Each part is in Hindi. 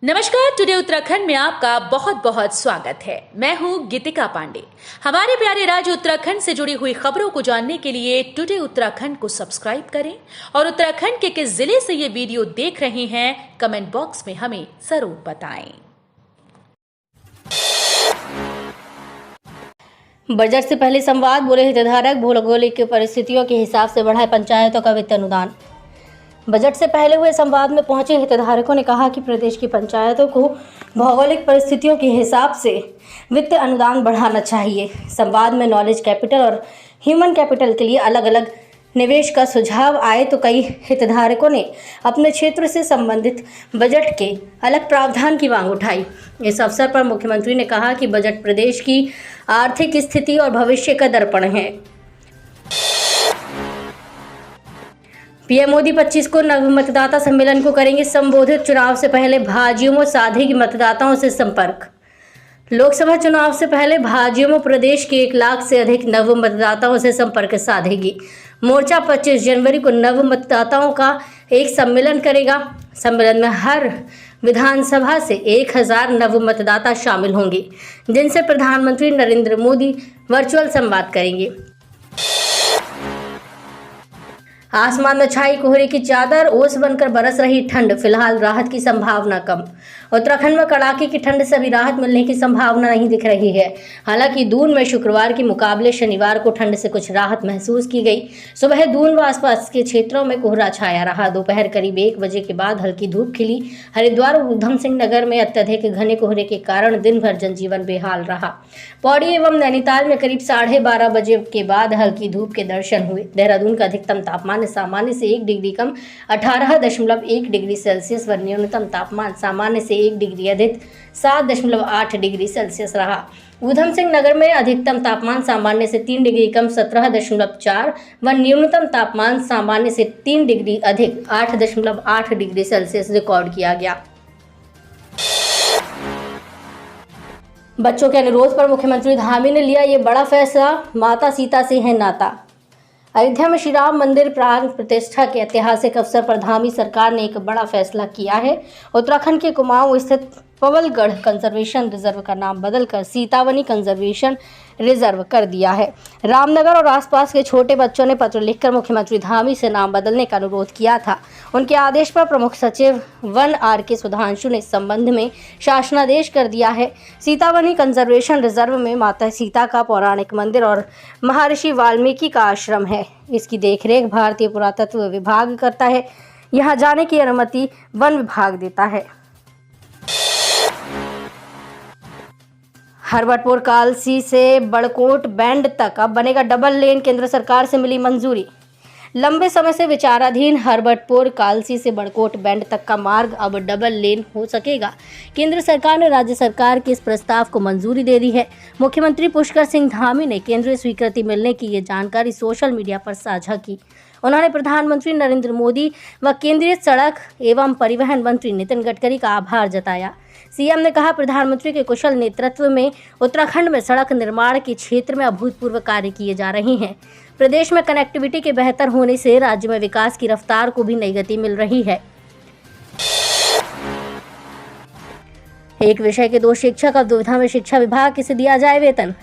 नमस्कार। टुडे उत्तराखंड में आपका बहुत बहुत स्वागत है। मैं हूं गीतिका पांडे। हमारे प्यारे राज्य उत्तराखंड से जुड़ी हुई खबरों को जानने के लिए टुडे उत्तराखंड को सब्सक्राइब करें और उत्तराखंड के किस जिले से ये वीडियो देख रहे हैं कमेंट बॉक्स में हमें जरूर बताएं। बजट से पहले संवाद, बोले हितधारक। भौगोलिक परिस्थितियों के हिसाब से बढ़ाए पंचायतों का वित्त अनुदान। बजट से पहले हुए संवाद में पहुंचे हितधारकों ने कहा कि प्रदेश की पंचायतों को भौगोलिक परिस्थितियों के हिसाब से वित्त अनुदान बढ़ाना चाहिए। संवाद में नॉलेज कैपिटल और ह्यूमन कैपिटल के लिए अलग अलग निवेश का सुझाव आए तो कई हितधारकों ने अपने क्षेत्र से संबंधित बजट के अलग प्रावधान की मांग उठाई। इस अवसर पर मुख्यमंत्री ने कहा कि बजट प्रदेश की आर्थिक स्थिति और भविष्य का दर्पण है। पीएम मोदी 25 को नव मतदाता सम्मेलन को करेंगे संबोधित। चुनाव से पहले भाजयुमो साधेगी मतदाताओं से संपर्क। लोकसभा चुनाव से पहले भाजयुमो प्रदेश के 1 लाख से अधिक नव मतदाताओं से संपर्क साधेगी। मोर्चा 25 जनवरी को नव मतदाताओं का एक सम्मेलन करेगा। सम्मेलन में हर विधानसभा से 1000 नव मतदाता शामिल होंगे, जिनसे प्रधानमंत्री नरेंद्र मोदी वर्चुअल संवाद करेंगे। आसमान में छाई कोहरे की चादर, ओस बनकर बरस रही ठंड। फिलहाल राहत की संभावना कम। उत्तराखंड में कड़ाके की ठंड से अभी राहत मिलने की संभावना नहीं दिख रही है। हालांकि दून में शुक्रवार के मुकाबले शनिवार को ठंड से कुछ राहत महसूस की गई। सुबह दून व आसपास के क्षेत्रों में कोहरा छाया रहा। दोपहर करीब 1 बजे के बाद हल्की धूप खिली। हरिद्वार और उधम सिंह नगर में अत्यधिक घने कोहरे के कारण दिन भर जनजीवन बेहाल रहा। पौड़ी एवं नैनीताल में करीब 12:30 बजे के बाद हल्की धूप के दर्शन हुए। देहरादून का अधिकतम तापमान सामान्य से 1 डिग्री कम 18.1 डिग्री सेल्सियस व न्यूनतम तापमान सामान्य से 1 डिग्री अधिक 7.8 डिग्री सेल्सियस रहा। उधम सिंह नगर में अधिकतम तापमान सामान्य से 3 डिग्री कम 17.4 व न्यूनतम तापमान सामान्य से 3 डिग्री अधिक 8.8 डिग्री सेल्सियस रिकॉर्ड किया गया। बच्चों के अनुरोध पर मुख्यमंत्री धामी ने लिया ये बड़ा फैसला। माता सीता से है नाता। अयोध्या में श्री राम मंदिर प्राण प्रतिष्ठा के ऐतिहासिक अवसर पर धामी सरकार ने एक बड़ा फैसला किया है। उत्तराखंड के कुमाऊं स्थित पवलगढ़ कंजर्वेशन रिजर्व का नाम बदलकर सीतावनी कंजर्वेशन रिजर्व कर दिया है। रामनगर और आसपास के छोटे बच्चों ने पत्र लिखकर मुख्यमंत्री धामी से नाम बदलने का अनुरोध किया था। उनके आदेश पर प्रमुख सचिव वन RK सुधांशु ने इस संबंध में शासनादेश कर दिया है। सीतावनी कंजर्वेशन रिजर्व में माता सीता का पौराणिक मंदिर और महर्षि वाल्मीकि का आश्रम है। इसकी देखरेख भारतीय पुरातत्व विभाग करता है। यहाँ जाने की अनुमति वन विभाग देता है। हरबटपुर कालसी से बड़कोट बैंड तक अब बनेगा डबल लेन। केंद्र सरकार से मिली मंजूरी। लंबे समय से विचाराधीन हरबटपुर कालसी से बड़कोट बैंड तक का मार्ग अब डबल लेन हो सकेगा। केंद्र सरकार ने राज्य सरकार के इस प्रस्ताव को मंजूरी दे दी है। मुख्यमंत्री पुष्कर सिंह धामी ने केंद्रीय स्वीकृति मिलने की ये जानकारी सोशल मीडिया पर साझा की। उन्होंने प्रधानमंत्री नरेंद्र मोदी व केंद्रीय सड़क एवं परिवहन मंत्री नितिन गडकरी का आभार जताया। सीएम ने कहा, प्रधानमंत्री के कुशल नेतृत्व में उत्तराखंड में सड़क निर्माण के क्षेत्र में अभूतपूर्व कार्य किए जा रहे हैं। प्रदेश में कनेक्टिविटी के बेहतर होने से राज्य में विकास की रफ्तार को भी नई गति मिल रही है। एक विषय के 2 शिक्षक, अब दुविधा में शिक्षा विभाग, किसे दिया जाए वेतन।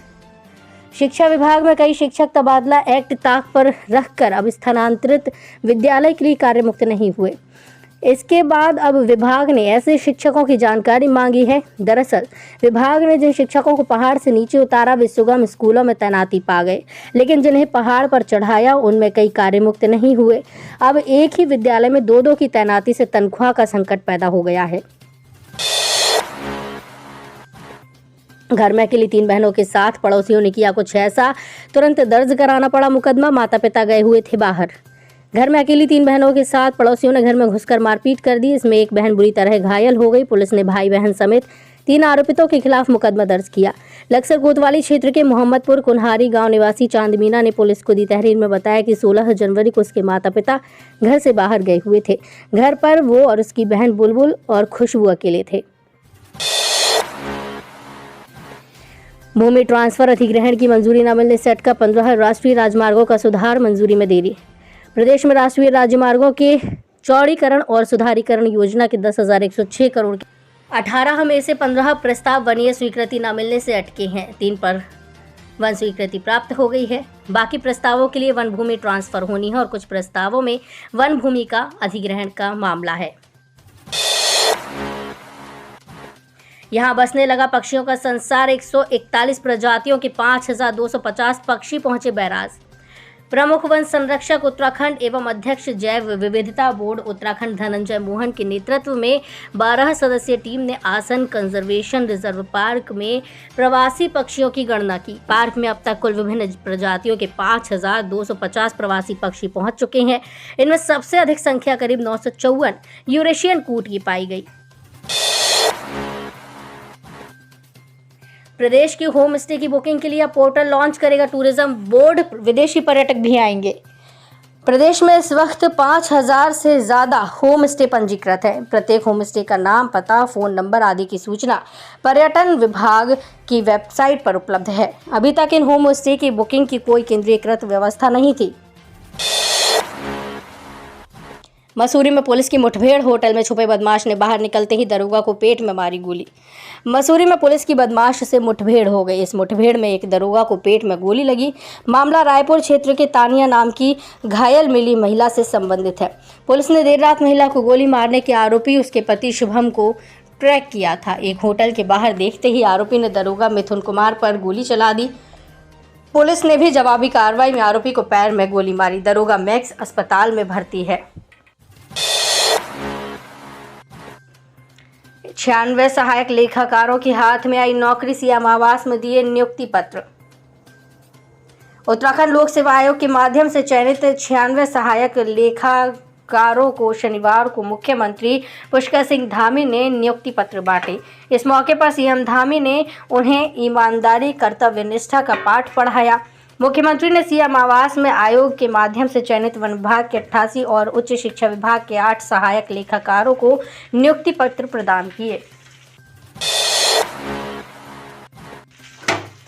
शिक्षा विभाग में कई शिक्षक तबादला एक्ट ताक पर रखकर अब स्थानांतरित विद्यालय के लिए कार्यमुक्त नहीं हुए। इसके बाद अब विभाग ने ऐसे शिक्षकों की जानकारी मांगी है। दरअसल विभाग ने जिन शिक्षकों को पहाड़ से नीचे उतारा वे सुगम स्कूलों में तैनाती पा गए, लेकिन जिन्हें पहाड़ पर चढ़ाया उनमें कई कार्यमुक्त नहीं हुए। अब एक ही विद्यालय में 2-2 की तैनाती से तनख्वाह का संकट पैदा हो गया है। घर में अकेली 3 बहनों के साथ पड़ोसियों ने किया कुछ ऐसा, तुरंत दर्ज कराना पड़ा मुकदमा। माता पिता गए हुए थे बाहर। घर में अकेली 3 बहनों के साथ पड़ोसियों ने घर में घुसकर मारपीट कर दी। इसमें एक बहन बुरी तरह घायल हो गई। पुलिस ने भाई बहन समेत 3 आरोपितों के खिलाफ मुकदमा दर्ज किया। लक्सर कोतवाली क्षेत्र के मोहम्मदपुर कुन्हारी गांव निवासी चांद मीना ने पुलिस को दी तहरीर में बताया कि 16 जनवरी को उसके माता पिता घर से बाहर गए हुए थे। घर पर वो और उसकी बहन बुलबुल और खुशबू अकेले थे। भूमि ट्रांसफर अधिग्रहण की मंजूरी न मिलने से अटका 15 राष्ट्रीय राजमार्गों का सुधार, मंजूरी में देरी। प्रदेश में राष्ट्रीय राजमार्गों के चौड़ीकरण और सुधारीकरण योजना के 10,106 करोड़ 18 में से 15 प्रस्ताव वनीय स्वीकृति न मिलने से अटके हैं। 3 पर वन स्वीकृति प्राप्त हो गई है। बाकी प्रस्तावों के लिए वन भूमि ट्रांसफर होनी है और कुछ प्रस्तावों में वन भूमि का अधिग्रहण का मामला है। यहाँ बसने लगा पक्षियों का संसार। 141 प्रजातियों के 5250 पक्षी पहुंचे बैराज। प्रमुख वन संरक्षक उत्तराखंड एवं अध्यक्ष जैव विविधता बोर्ड उत्तराखंड धनंजय मोहन के नेतृत्व में 12 सदस्यीय टीम ने आसन कंजर्वेशन रिजर्व पार्क में प्रवासी पक्षियों की गणना की। पार्क में अब तक कुल विभिन्न प्रजातियों के 5250 प्रवासी पक्षी पहुंच चुके हैं। इनमें सबसे अधिक संख्या करीब 954 यूरेशियन कूट की पाई गई। प्रदेश की होम स्टे की बुकिंग के लिए पोर्टल लॉन्च करेगा टूरिज्म बोर्ड। विदेशी पर्यटक भी आएंगे। प्रदेश में इस वक्त 5000 से ज़्यादा होम स्टे पंजीकृत है। प्रत्येक होम स्टे का नाम, पता, फ़ोन नंबर आदि की सूचना पर्यटन विभाग की वेबसाइट पर उपलब्ध है। अभी तक इन होम स्टे की बुकिंग की कोई केंद्रीकृत व्यवस्था नहीं थी। मसूरी में पुलिस की मुठभेड़। होटल में छुपे बदमाश ने बाहर निकलते ही दरोगा को पेट में मारी गोली। मसूरी में पुलिस की बदमाश से मुठभेड़ हो गई। इस मुठभेड़ में एक दरोगा को पेट में गोली लगी। मामला रायपुर क्षेत्र के तानिया नाम की घायल मिली महिला से संबंधित है। पुलिस ने देर रात महिला को गोली मारने के आरोपी उसके पति शुभम को ट्रैक किया था। एक होटल के बाहर देखते ही आरोपी ने दरोगा मिथुन कुमार पर गोली चला दी। पुलिस ने भी जवाबी कार्रवाई में आरोपी को पैर में गोली मारी। दरोगा मैक्स अस्पताल में भर्ती है। 96 सहायक लेखाकारों के हाथ में आई नौकरी। सीएम आवास में दिए नियुक्ति पत्र। उत्तराखंड लोक सेवा आयोग के माध्यम से चयनित 96 सहायक लेखाकारों को शनिवार को मुख्यमंत्री पुष्कर सिंह धामी ने नियुक्ति पत्र बांटे। इस मौके पर सीएम धामी ने उन्हें ईमानदारी, कर्तव्य निष्ठा का पाठ पढ़ाया। मुख्यमंत्री ने सीएम आवास में आयोग के माध्यम से चयनित वन विभाग के 88 और उच्च शिक्षा विभाग के 8 सहायक लेखाकारों को नियुक्ति पत्र प्रदान किए।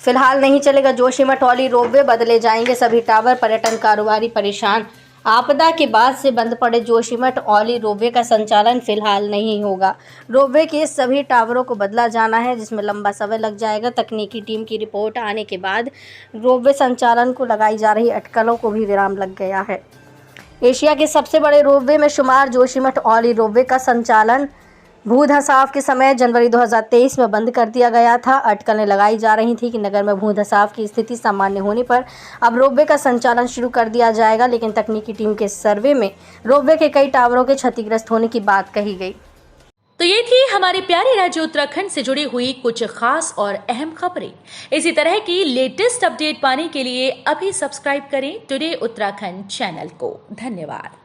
फिलहाल नहीं चलेगा जोशीमठ औली रोपवे, बदले जाएंगे सभी टावर। पर्यटन कारोबारी परेशान। आपदा के बाद से बंद पड़े जोशीमठ औली रोपवे का संचालन फिलहाल नहीं होगा। रोपवे के सभी टावरों को बदला जाना है, जिसमें लंबा समय लग जाएगा। तकनीकी टीम की रिपोर्ट आने के बाद रोपवे संचालन को लगाई जा रही अटकलों को भी विराम लग गया है। एशिया के सबसे बड़े रोपवे में शुमार जोशीमठ औली रोपवे का संचालन भू धंसाव के समय जनवरी 2023 में बंद कर दिया गया था। अटकलें लगाई जा रही थी कि नगर में भू धंसाव की स्थिति सामान्य होने पर अब रोपवे का संचालन शुरू कर दिया जाएगा, लेकिन तकनीकी टीम के सर्वे में रोपवे के कई टावरों के क्षतिग्रस्त होने की बात कही गई। तो ये थी हमारे प्यारे राज्य उत्तराखंड से जुड़ी हुई कुछ खास और अहम खबरें। इसी तरह की लेटेस्ट अपडेट पाने के लिए अभी सब्सक्राइब करें टुडे उत्तराखंड चैनल को। धन्यवाद।